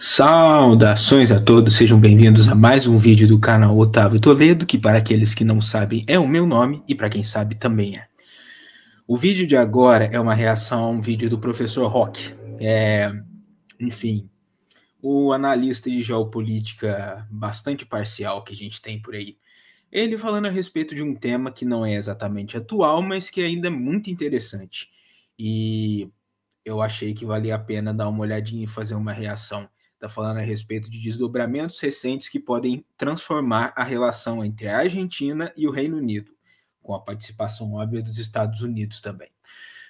Saudações a todos, sejam bem-vindos a mais um vídeo do canal Otávio Toledo, que para aqueles que não sabem é o meu nome e para quem sabe também é. O vídeo de agora é uma reação a um vídeo do professor Roque, enfim, o analista de geopolítica bastante parcial que a gente tem por aí. Ele falando a respeito de um tema que não é exatamente atual, mas que ainda é muito interessante. E eu achei que valia a pena dar uma olhadinha e fazer uma reação. Está falando a respeito de desdobramentos recentes que podem transformar a relação entre a Argentina e o Reino Unido, com a participação óbvia dos Estados Unidos também.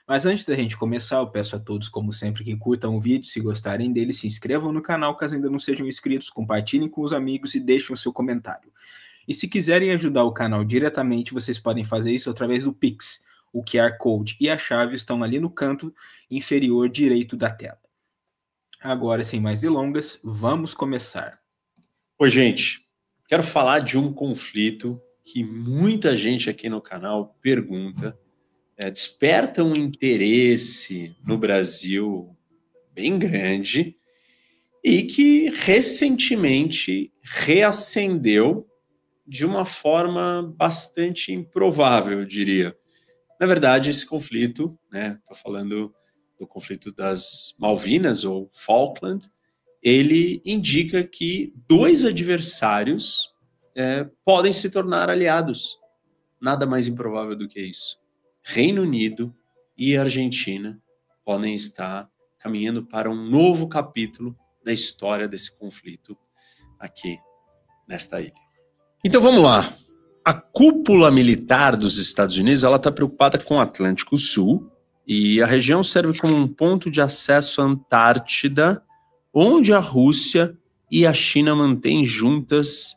Mas antes da gente começar, eu peço a todos, como sempre, que curtam o vídeo, se gostarem dele, se inscrevam no canal caso ainda não sejam inscritos, compartilhem com os amigos e deixem o seu comentário. E se quiserem ajudar o canal diretamente, vocês podem fazer isso através do Pix. O QR Code e a chave estão ali no canto inferior direito da tela. Agora, sem mais delongas, vamos começar. Oi, gente. Quero falar de um conflito que muita gente aqui no canal pergunta, desperta um interesse no Brasil bem grande e que recentemente reacendeu de uma forma bastante improvável, eu diria. Na verdade, esse conflito, estou falando do conflito das Malvinas ou Falkland, ele indica que dois adversários podem se tornar aliados. Nada mais improvável do que isso. Reino Unido e Argentina podem estar caminhando para um novo capítulo da história desse conflito aqui nesta ilha. Então vamos lá. A cúpula militar dos Estados Unidos está preocupada com o Atlântico Sul e a região serve como um ponto de acesso à Antártida, onde a Rússia e a China mantêm juntas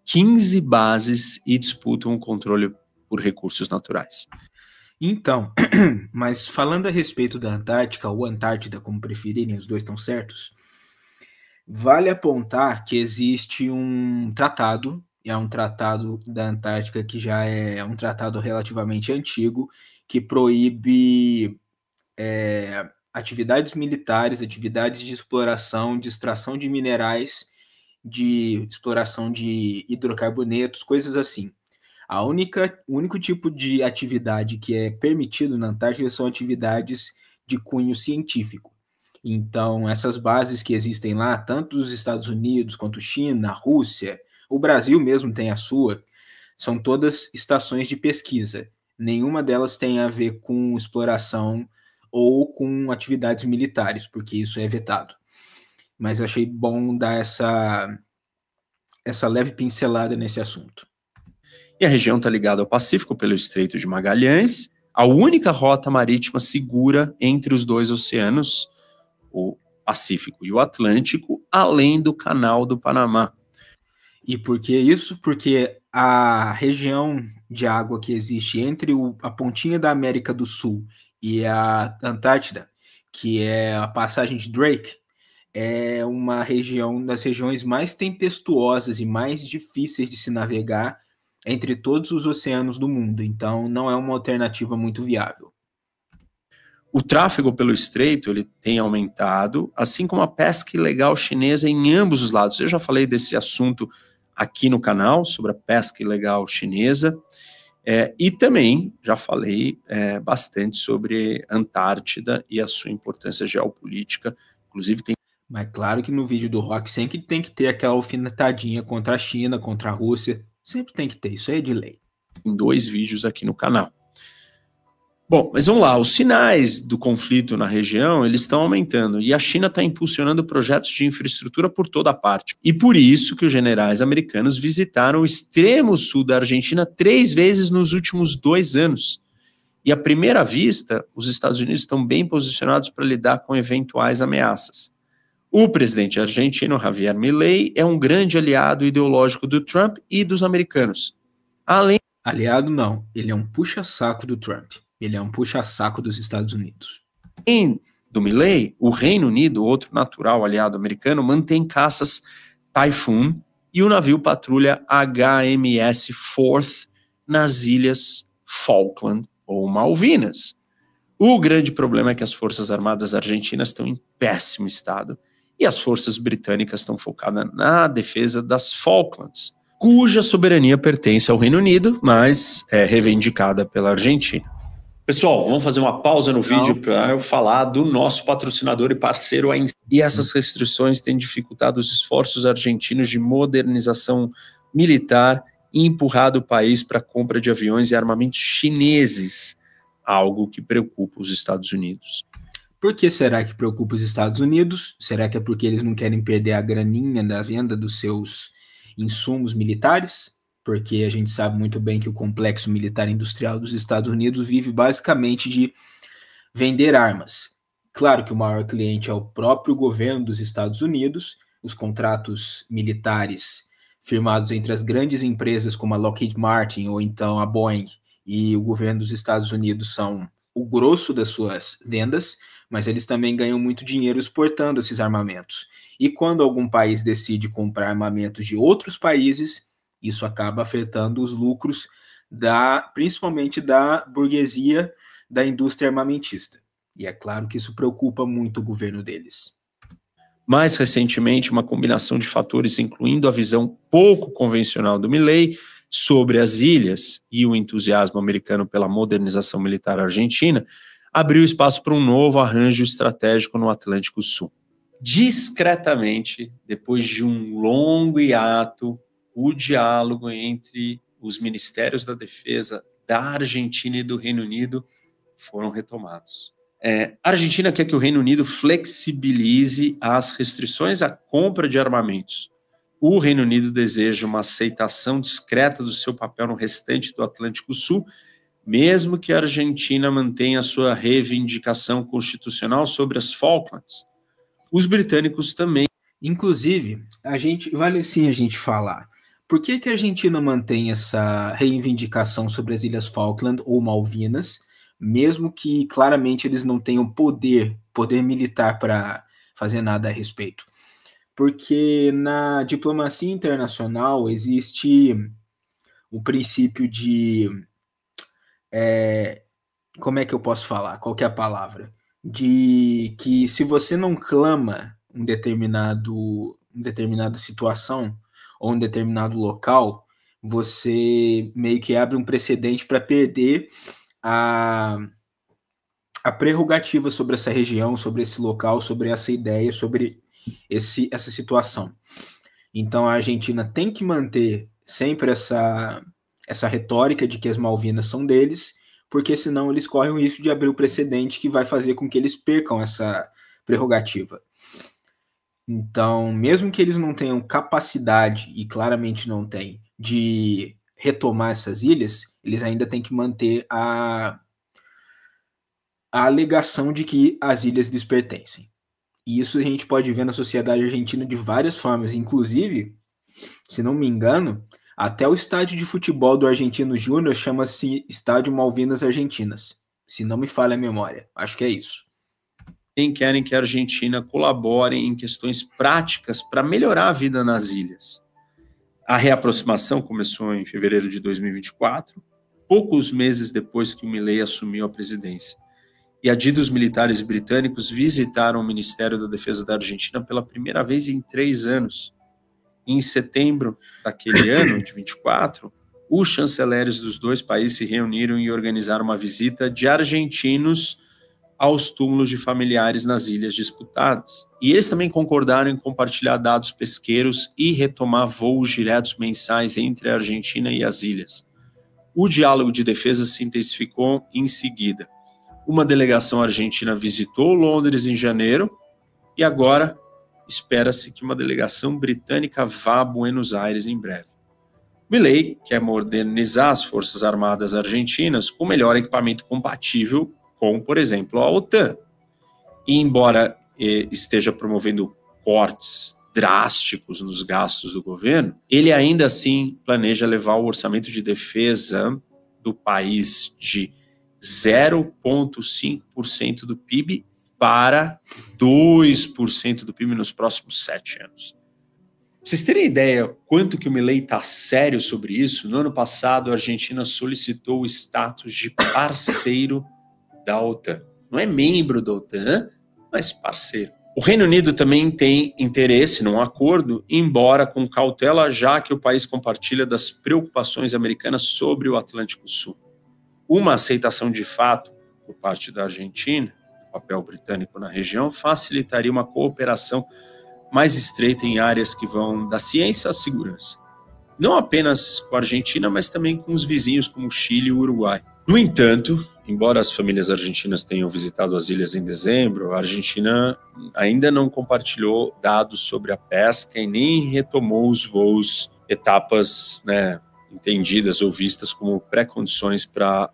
15 bases e disputam o controle por recursos naturais. Então, mas falando a respeito da Antártica, ou Antártida, como preferirem, os dois estão certos, vale apontar que existe um tratado, é um tratado da Antártica que já é um tratado relativamente antigo, que proíbe atividades militares, atividades de exploração, de extração de minerais, de exploração de hidrocarbonetos, coisas assim. O único tipo de atividade que é permitido na Antártida são atividades de cunho científico. Então, essas bases que existem lá, tanto dos Estados Unidos quanto China, Rússia, o Brasil mesmo tem a sua, são todas estações de pesquisa. Nenhuma delas tem a ver com exploração ou com atividades militares, porque isso é vetado. Mas eu achei bom dar essa leve pincelada nesse assunto. E a região está ligada ao Pacífico pelo Estreito de Magalhães, a única rota marítima segura entre os dois oceanos, o Pacífico e o Atlântico, além do Canal do Panamá. E por que isso? Porque a região de água que existe entre a pontinha da América do Sul e a Antártida, que é a passagem de Drake, é uma das regiões mais tempestuosas e mais difíceis de se navegar entre todos os oceanos do mundo. Então, não é uma alternativa muito viável. O tráfego pelo estreito ele tem aumentado, assim como a pesca ilegal chinesa em ambos os lados. Eu já falei desse assunto aqui no canal, sobre a pesca ilegal chinesa, e também já falei bastante sobre Antártida e a sua importância geopolítica. Inclusive tem... Mas claro que no vídeo do Rock sempre tem que ter aquela alfinetadinha contra a China, contra a Rússia. Sempre tem que ter, isso aí é de lei. Em 2 vídeos aqui no canal. Bom, mas vamos lá, os sinais do conflito na região, eles estão aumentando e a China está impulsionando projetos de infraestrutura por toda parte. E por isso que os generais americanos visitaram o extremo sul da Argentina 3 vezes nos últimos 2 anos. E à primeira vista, os Estados Unidos estão bem posicionados para lidar com eventuais ameaças. O presidente argentino, Javier Milei, é um grande aliado ideológico do Trump e dos americanos. Aliado não, ele é um puxa-saco do Trump. Ele é um puxa-saco dos Estados Unidos. Além do Milei, o Reino Unido, outro natural aliado americano, mantém caças Typhoon e o navio patrulha HMS Forth nas ilhas Falkland ou Malvinas. O grande problema é que as forças armadas argentinas estão em péssimo estado e as forças britânicas estão focadas na defesa das Falklands, cuja soberania pertence ao Reino Unido, mas é reivindicada pela Argentina. Pessoal, vamos fazer uma pausa no vídeo para eu falar do nosso patrocinador e parceiro. E essas restrições têm dificultado os esforços argentinos de modernização militar e empurrado o país para a compra de aviões e armamentos chineses, algo que preocupa os Estados Unidos. Por que será que preocupa os Estados Unidos? Será que é porque eles não querem perder a graninha da venda dos seus insumos militares? Porque a gente sabe muito bem que o complexo militar industrial dos Estados Unidos vive basicamente de vender armas. Claro que o maior cliente é o próprio governo dos Estados Unidos, os contratos militares firmados entre as grandes empresas como a Lockheed Martin ou então a Boeing e o governo dos Estados Unidos são o grosso das suas vendas, mas eles também ganham muito dinheiro exportando esses armamentos. E quando algum país decide comprar armamentos de outros países, isso acaba afetando os lucros principalmente da burguesia da indústria armamentista. E é claro que isso preocupa muito o governo deles. Mais recentemente, uma combinação de fatores, incluindo a visão pouco convencional do Milei sobre as ilhas e o entusiasmo americano pela modernização militar argentina, abriu espaço para um novo arranjo estratégico no Atlântico Sul. Discretamente, depois de um longo hiato, o diálogo entre os ministérios da defesa da Argentina e do Reino Unido foram retomados. A Argentina quer que o Reino Unido flexibilize as restrições à compra de armamentos. O Reino Unido deseja uma aceitação discreta do seu papel no restante do Atlântico Sul, mesmo que a Argentina mantenha sua reivindicação constitucional sobre as Falklands. Os britânicos também. Inclusive, vale sim a gente falar. Por que a Argentina mantém essa reivindicação sobre as Ilhas Falkland ou Malvinas, mesmo que claramente eles não tenham poder militar para fazer nada a respeito? Porque na diplomacia internacional existe o princípio de... como é que eu posso falar? Qual que é a palavra? De que se você não clama uma determinada situação ou um determinado local, você meio que abre um precedente para perder a prerrogativa sobre essa região, sobre esse local, sobre essa ideia, sobre essa situação. Então a Argentina tem que manter sempre essa retórica de que as Malvinas são deles, porque senão eles correm o risco de abrir o precedente que vai fazer com que eles percam essa prerrogativa. Então, mesmo que eles não tenham capacidade, e claramente não têm, de retomar essas ilhas, eles ainda têm que manter a alegação de que as ilhas lhes pertencem. E isso a gente pode ver na sociedade argentina de várias formas. Inclusive, se não me engano, até o estádio de futebol do Argentino Júnior chama-se Estádio Malvinas Argentinas. Se não me falha a memória. Acho que é isso. Querem que a Argentina colabore em questões práticas para melhorar a vida nas ilhas. A reaproximação começou em fevereiro de 2024, poucos meses depois que o Milei assumiu a presidência. E adidos militares britânicos visitaram o Ministério da Defesa da Argentina pela primeira vez em 3 anos. Em setembro daquele ano, de 24, os chanceleres dos dois países se reuniram e organizaram uma visita de argentinos aos túmulos de familiares nas ilhas disputadas. E eles também concordaram em compartilhar dados pesqueiros e retomar voos diretos mensais entre a Argentina e as ilhas. O diálogo de defesa se intensificou em seguida. Uma delegação argentina visitou Londres em janeiro e agora espera-se que uma delegação britânica vá a Buenos Aires em breve. Milei quer modernizar as Forças Armadas argentinas com melhor equipamento compatível com, por exemplo, a OTAN. E embora esteja promovendo cortes drásticos nos gastos do governo, ele ainda assim planeja levar o orçamento de defesa do país de 0,5% do PIB para 2% do PIB nos próximos 7 anos. Pra vocês terem ideia quanto que o Milei está sério sobre isso, no ano passado a Argentina solicitou o status de parceiro da OTAN. Não é membro da OTAN, mas parceiro. O Reino Unido também tem interesse num acordo, embora com cautela, já que o país compartilha das preocupações americanas sobre o Atlântico Sul. Uma aceitação de fato por parte da Argentina, do papel britânico na região, facilitaria uma cooperação mais estreita em áreas que vão da ciência à segurança. Não apenas com a Argentina, mas também com os vizinhos como o Chile e o Uruguai. No entanto, embora as famílias argentinas tenham visitado as ilhas em dezembro, a Argentina ainda não compartilhou dados sobre a pesca e nem retomou os voos, etapas, entendidas ou vistas como pré-condições para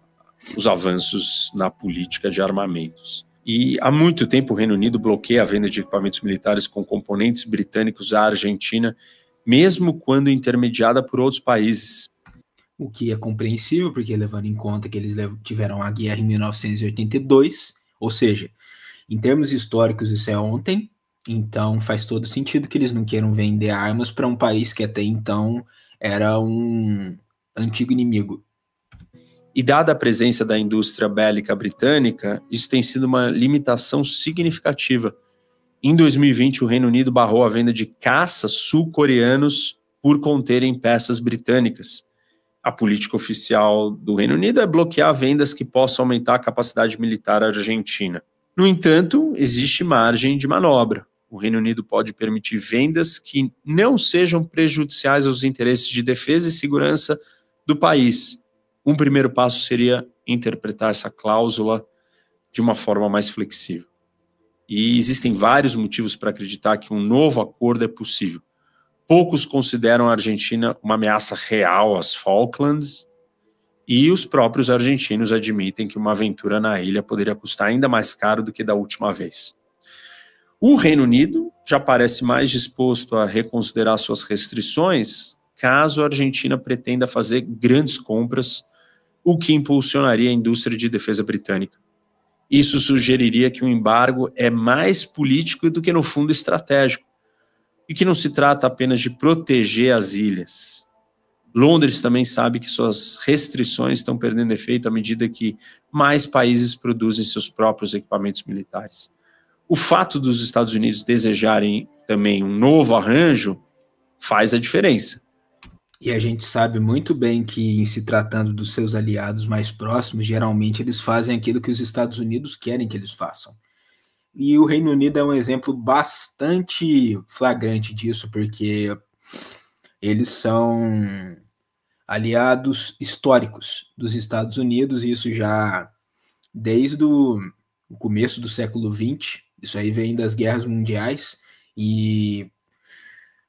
os avanços na política de armamentos. E há muito tempo o Reino Unido bloqueia a venda de equipamentos militares com componentes britânicos à Argentina, mesmo quando intermediada por outros países. O que é compreensível, porque levando em conta que eles tiveram a guerra em 1982, ou seja, em termos históricos isso é ontem, então faz todo sentido que eles não queiram vender armas para um país que até então era um antigo inimigo. E dada a presença da indústria bélica britânica, isso tem sido uma limitação significativa. Em 2020, o Reino Unido barrou a venda de caças sul-coreanos por conterem peças britânicas. A política oficial do Reino Unido é bloquear vendas que possam aumentar a capacidade militar argentina. No entanto, existe margem de manobra. O Reino Unido pode permitir vendas que não sejam prejudiciais aos interesses de defesa e segurança do país. Um primeiro passo seria interpretar essa cláusula de uma forma mais flexível. E existem vários motivos para acreditar que um novo acordo é possível. Poucos consideram a Argentina uma ameaça real às Falklands, e os próprios argentinos admitem que uma aventura na ilha poderia custar ainda mais caro do que da última vez. O Reino Unido já parece mais disposto a reconsiderar suas restrições caso a Argentina pretenda fazer grandes compras, o que impulsionaria a indústria de defesa britânica. Isso sugeriria que o embargo é mais político do que, no fundo, estratégico, e que não se trata apenas de proteger as ilhas. Londres também sabe que suas restrições estão perdendo efeito à medida que mais países produzem seus próprios equipamentos militares. O fato dos Estados Unidos desejarem também um novo arranjo faz a diferença. E a gente sabe muito bem que, em se tratando dos seus aliados mais próximos, geralmente eles fazem aquilo que os Estados Unidos querem que eles façam. E o Reino Unido é um exemplo bastante flagrante disso, porque eles são aliados históricos dos Estados Unidos, e isso já desde o começo do século XX, isso aí vem das guerras mundiais, e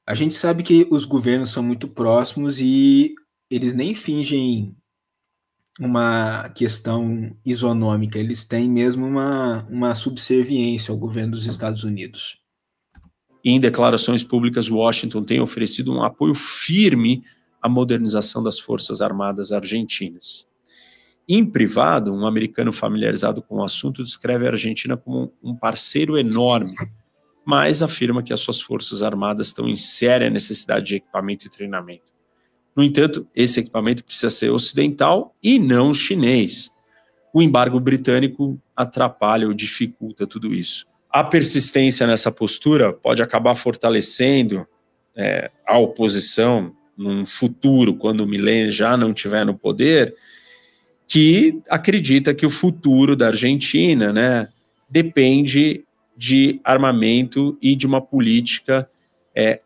a gente sabe que os governos são muito próximos e eles nem fingem uma questão isonômica, eles têm mesmo uma subserviência ao governo dos Estados Unidos. Em declarações públicas, Washington tem oferecido um apoio firme à modernização das Forças Armadas argentinas. Em privado, um americano familiarizado com o assunto descreve a Argentina como um parceiro enorme, mas afirma que as suas Forças Armadas estão em séria necessidade de equipamento e treinamento. No entanto, esse equipamento precisa ser ocidental e não chinês. O embargo britânico atrapalha ou dificulta tudo isso. A persistência nessa postura pode acabar fortalecendo a oposição num futuro, quando o Milei já não estiver no poder, que acredita que o futuro da Argentina, depende de armamento e de uma política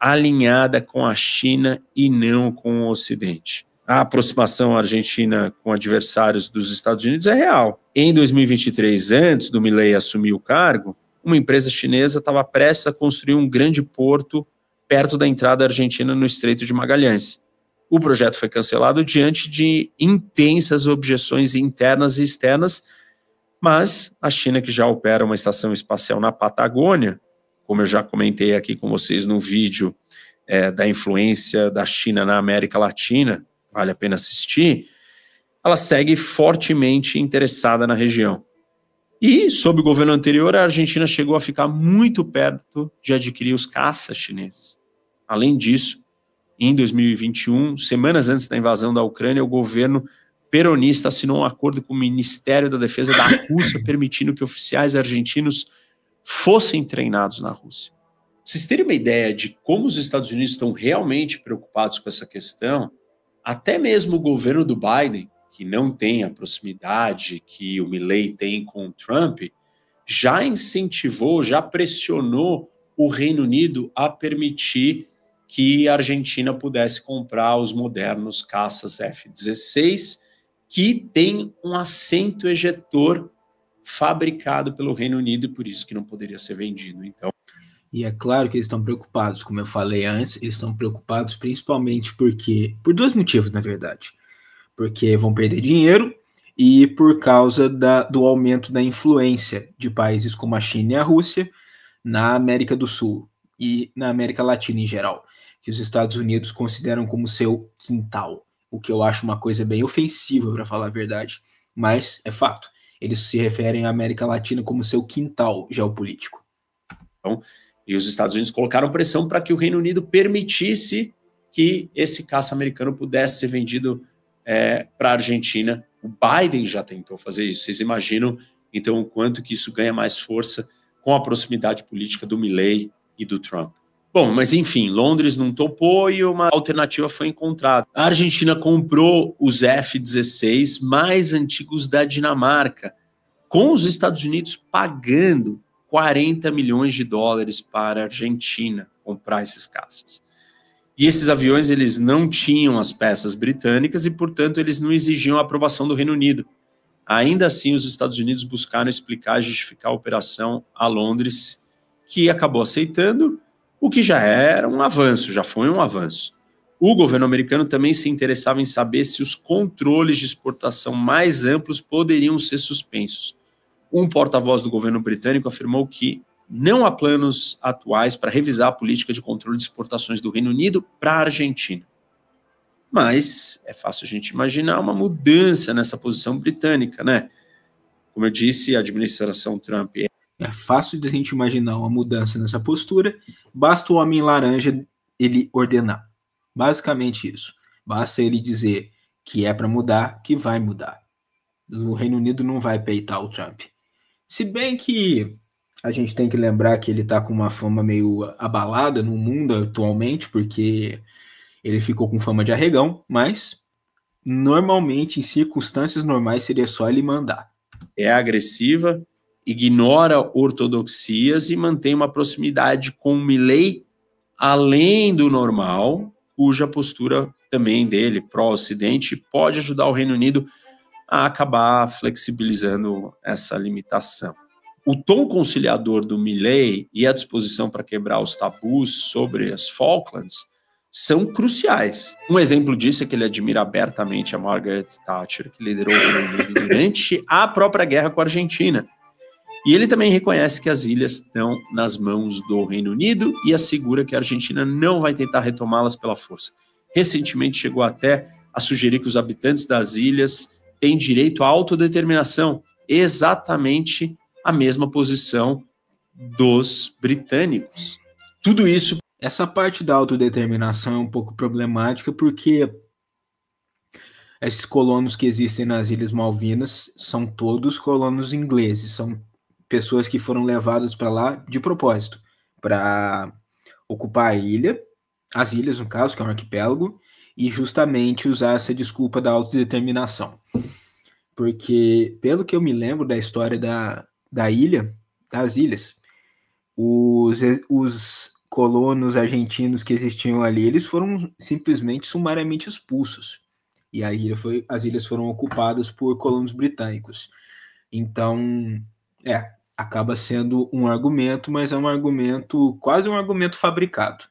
alinhada com a China e não com o Ocidente. A aproximação argentina com adversários dos Estados Unidos é real. Em 2023, antes do Milei assumir o cargo, uma empresa chinesa estava prestes a construir um grande porto perto da entrada argentina no Estreito de Magalhães. O projeto foi cancelado diante de intensas objeções internas e externas, mas a China, que já opera uma estação espacial na Patagônia, como eu já comentei aqui com vocês no vídeo da influência da China na América Latina, vale a pena assistir, ela segue fortemente interessada na região. E, sob o governo anterior, a Argentina chegou a ficar muito perto de adquirir os caças chineses. Além disso, em 2021, semanas antes da invasão da Ucrânia, o governo peronista assinou um acordo com o Ministério da Defesa da Rússia, permitindo que oficiais argentinos fossem treinados na Rússia. Pra vocês terem uma ideia de como os Estados Unidos estão realmente preocupados com essa questão, até mesmo o governo do Biden, que não tem a proximidade que o Milley tem com o Trump, já incentivou, já pressionou o Reino Unido a permitir que a Argentina pudesse comprar os modernos caças F-16, que tem um assento ejetor fabricado pelo Reino Unido e por isso que não poderia ser vendido. Então, e é claro que eles estão preocupados, como eu falei antes, eles estão preocupados principalmente por dois motivos, na verdade. Porque vão perder dinheiro e por causa do aumento da influência de países como a China e a Rússia na América do Sul e na América Latina em geral, que os Estados Unidos consideram como seu quintal, o que eu acho uma coisa bem ofensiva, para falar a verdade, mas é fato. Eles se referem à América Latina como seu quintal geopolítico. Então, e os Estados Unidos colocaram pressão para que o Reino Unido permitisse que esse caça americano pudesse ser vendido para a Argentina. O Biden já tentou fazer isso. Vocês imaginam, então, o quanto que isso ganha mais força com a proximidade política do Milley e do Trump. Bom, mas enfim, Londres não topou e uma alternativa foi encontrada. A Argentina comprou os F-16 mais antigos da Dinamarca, com os Estados Unidos pagando 40 milhões de dólares para a Argentina comprar esses caças. E esses aviões, eles não tinham as peças britânicas e, portanto, eles não exigiam a aprovação do Reino Unido. Ainda assim, os Estados Unidos buscaram explicar e justificar a operação a Londres, que acabou aceitando, o que já era um avanço, já foi um avanço. O governo americano também se interessava em saber se os controles de exportação mais amplos poderiam ser suspensos. Um porta-voz do governo britânico afirmou que não há planos atuais para revisar a política de controle de exportações do Reino Unido para a Argentina. Mas é fácil a gente imaginar uma mudança nessa posição britânica, né? Como eu disse, a administração Trump é fácil de a gente imaginar uma mudança nessa postura, basta o homem laranja ele ordenar. Basicamente isso. Basta ele dizer que é para mudar, que vai mudar. O Reino Unido não vai peitar o Trump. Se bem que a gente tem que lembrar que ele está com uma fama meio abalada no mundo atualmente, porque ele ficou com fama de arregão, mas normalmente, em circunstâncias normais, seria só ele mandar. É agressiva, ignora ortodoxias e mantém uma proximidade com o Milley além do normal, cuja postura também dele, pró-Ocidente, pode ajudar o Reino Unido a acabar flexibilizando essa limitação. O tom conciliador do Milley e a disposição para quebrar os tabus sobre as Falklands são cruciais. Um exemplo disso é que ele admira abertamente a Margaret Thatcher, que liderou o Reino Unido durante a própria guerra com a Argentina. E ele também reconhece que as ilhas estão nas mãos do Reino Unido e assegura que a Argentina não vai tentar retomá-las pela força. Recentemente chegou até a sugerir que os habitantes das ilhas têm direito à autodeterminação, exatamente a mesma posição dos britânicos. Tudo isso... Essa parte da autodeterminação é um pouco problemática porque esses colonos que existem nas Ilhas Malvinas são todos colonos ingleses, são pessoas que foram levadas para lá de propósito, para ocupar a ilha, as ilhas no caso, que é um arquipélago, e justamente usar essa desculpa da autodeterminação. Porque, pelo que eu me lembro da história das ilhas, os colonos argentinos que existiam ali, eles foram simplesmente sumariamente expulsos. E as ilhas foram ocupadas por colonos britânicos. Então, acaba sendo um argumento, mas é um argumento, quase um argumento fabricado.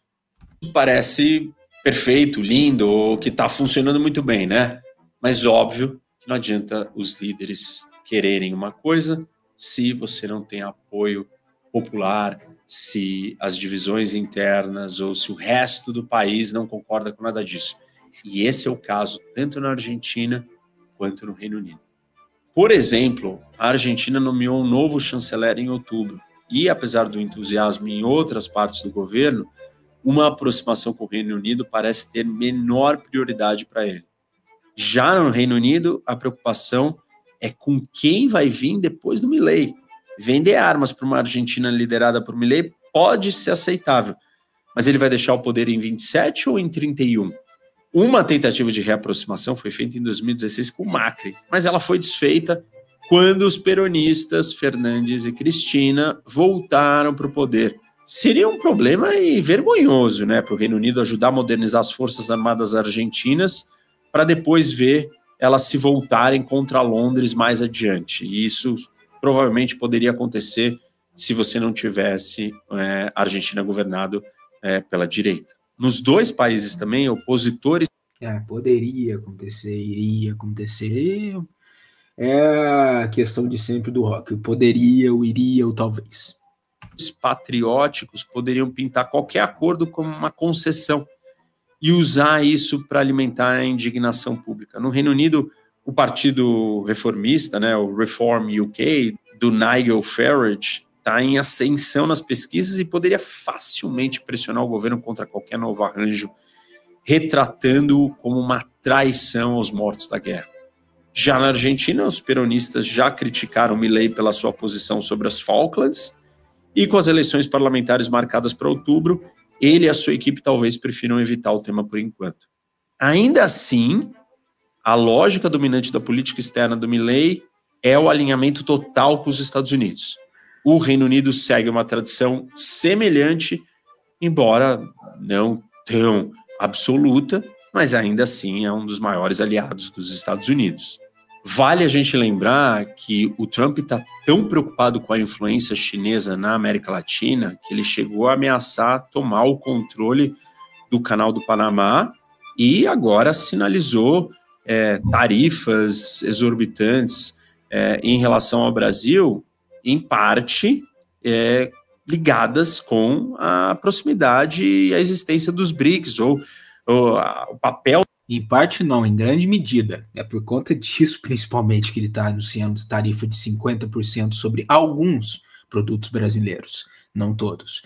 Parece perfeito, lindo, que está funcionando muito bem, né? Mas óbvio que não adianta os líderes quererem uma coisa se você não tem apoio popular, se as divisões internas ou se o resto do país não concorda com nada disso. E esse é o caso tanto na Argentina quanto no Reino Unido. Por exemplo, a Argentina nomeou um novo chanceler em outubro e, apesar do entusiasmo em outras partes do governo, uma aproximação com o Reino Unido parece ter menor prioridade para ele. Já no Reino Unido, a preocupação é com quem vai vir depois do Milley. vender armas para uma Argentina liderada por Milei pode ser aceitável, mas ele vai deixar o poder em 27 ou em 31? Uma tentativa de reaproximação foi feita em 2016 com Macri, mas ela foi desfeita quando os peronistas Fernandes e Cristina voltaram para o poder. Seria um problema e vergonhoso, né, para o Reino Unido ajudar a modernizar as forças armadas argentinas para depois ver elas se voltarem contra Londres mais adiante. E isso provavelmente poderia acontecer se você não tivesse a Argentina governado pela direita. Nos dois países também, opositores... Poderia acontecer, iria acontecer. É a questão de sempre do rock. O poderia, o iria, o talvez. Os patrióticos poderiam pintar qualquer acordo como uma concessão e usar isso para alimentar a indignação pública. No Reino Unido, o Partido Reformista, né, o Reform UK, do Nigel Farage, está em ascensão nas pesquisas e poderia facilmente pressionar o governo contra qualquer novo arranjo, retratando-o como uma traição aos mortos da guerra. Já na Argentina, os peronistas já criticaram Milei pela sua posição sobre as Falklands, e com as eleições parlamentares marcadas para outubro, ele e a sua equipe talvez prefiram evitar o tema por enquanto. Ainda assim, a lógica dominante da política externa do Milei é o alinhamento total com os Estados Unidos. O Reino Unido segue uma tradição semelhante, embora não tão absoluta, mas ainda assim é um dos maiores aliados dos Estados Unidos. Vale a gente lembrar que o Trump está tão preocupado com a influência chinesa na América Latina que ele chegou a ameaçar tomar o controle do Canal do Panamá e agora sinalizou tarifas exorbitantes em relação ao Brasil, em parte ligadas com a proximidade e a existência dos BRICS, ou o papel... Em parte não, em grande medida. É por conta disso, principalmente, que ele está anunciando tarifa de 50% sobre alguns produtos brasileiros, não todos.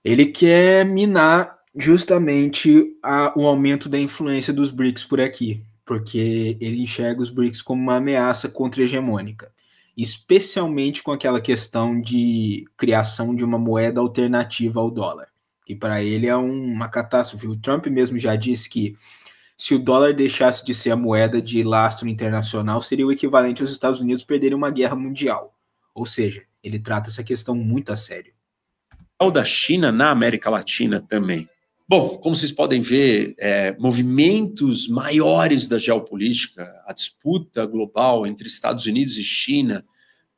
Ele quer minar justamente o aumento da influência dos BRICS por aqui, porque ele enxerga os BRICS como uma ameaça contra-hegemônica, especialmente com aquela questão de criação de uma moeda alternativa ao dólar, que para ele é uma catástrofe. O Trump mesmo já disse que se o dólar deixasse de ser a moeda de lastro internacional, seria o equivalente aos Estados Unidos perderem uma guerra mundial. Ou seja, ele trata essa questão muito a sério. O da China na América Latina também. Bom, como vocês podem ver, movimentos maiores da geopolítica, a disputa global entre Estados Unidos e China,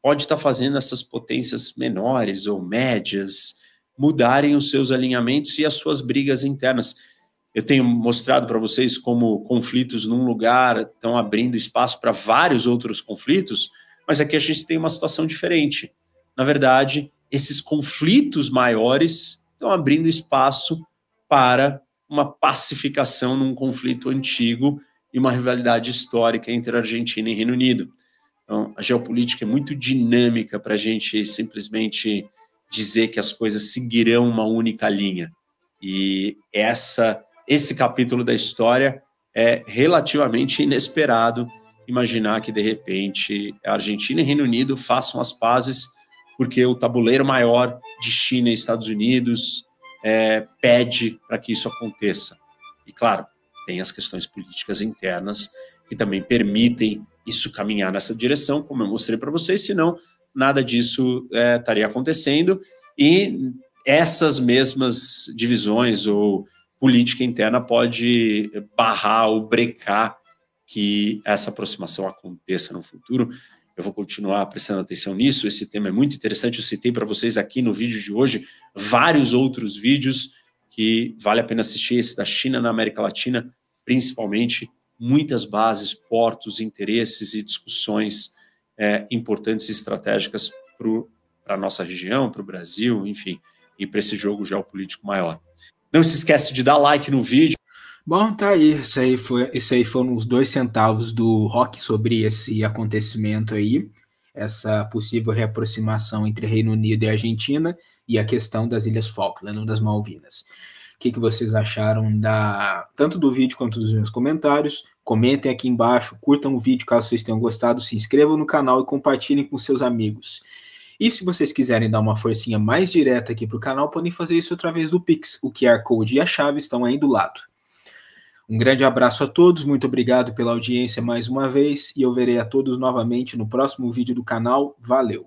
pode estar fazendo essas potências menores ou médias mudarem os seus alinhamentos e as suas brigas internas. Eu tenho mostrado para vocês como conflitos num lugar estão abrindo espaço para vários outros conflitos, mas aqui a gente tem uma situação diferente. Na verdade, esses conflitos maiores estão abrindo espaço para uma pacificação num conflito antigo e uma rivalidade histórica entre Argentina e Reino Unido. Então, a geopolítica é muito dinâmica para a gente simplesmente dizer que as coisas seguirão uma única linha. E esse capítulo da história é relativamente inesperado imaginar que, de repente, a Argentina e Reino Unido façam as pazes porque o tabuleiro maior de China e Estados Unidos pede para que isso aconteça. E, claro, tem as questões políticas internas que também permitem isso caminhar nessa direção, como eu mostrei para vocês, senão nada disso estaria acontecendo e essas mesmas divisões ou política interna pode barrar ou brecar que essa aproximação aconteça no futuro. Eu vou continuar prestando atenção nisso, esse tema é muito interessante, eu citei para vocês aqui no vídeo de hoje vários outros vídeos que vale a pena assistir, esse da China na América Latina, principalmente, muitas bases, portos, interesses e discussões importantes e estratégicas para a nossa região, para o Brasil, enfim, e para esse jogo geopolítico maior. Não se esquece de dar like no vídeo. Bom, tá aí. Isso aí foram os 2 centavos do Rock sobre esse acontecimento aí, essa possível reaproximação entre Reino Unido e Argentina e a questão das Ilhas Falkland, ou das Malvinas. O que vocês acharam tanto do vídeo quanto dos meus comentários? Comentem aqui embaixo, curtam o vídeo caso vocês tenham gostado, se inscrevam no canal e compartilhem com seus amigos. E se vocês quiserem dar uma forcinha mais direta aqui para o canal, podem fazer isso através do Pix. O QR Code e a chave estão aí do lado. Um grande abraço a todos, muito obrigado pela audiência mais uma vez, e eu verei a todos novamente no próximo vídeo do canal. Valeu!